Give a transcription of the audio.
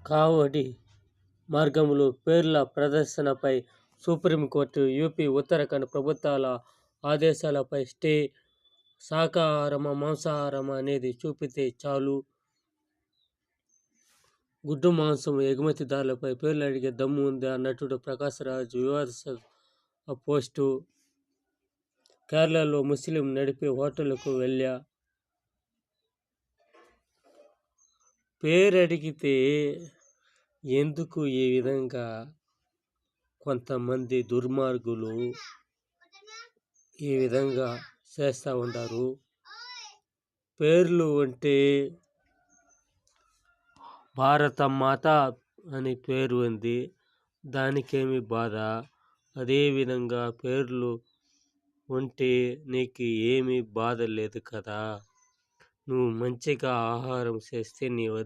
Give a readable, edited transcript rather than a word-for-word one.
కావడి మార్గంలో పేర్ల ప్రదర్శనపై supreme court UP, Uttarakhand ప్రభుత్వాల ఆదేశాలపై స్టే. శాకాహారమా, మాంసాహారమా అనేది చూపితే చాలు. గుడ్డు మాంసం ఎగుమతిదారులపై పేర్లు అడిగే దమ్ము ఉందా? నటుడు ప్రకాష్ రాజ్ వివాదాస్పద పోస్టు. కేరళలో ముస్లిం నడిపే హోటల్కు వెళ్లా. పేరడిగితే ఎందుకు ఈ విధంగా కొంతమంది దుర్మార్గులు ఈ విధంగా చేస్తూ ఉంటారు. పేర్లు అంటే భారత మాత అని పేరు ఉంది, దానికేమి బాధ? అదేవిధంగా పేర్లు ఉంటే నీకు ఏమీ బాధ లేదు కదా. నువ్వు మంచిగా ఆహారం చేస్తే నీ వద్ద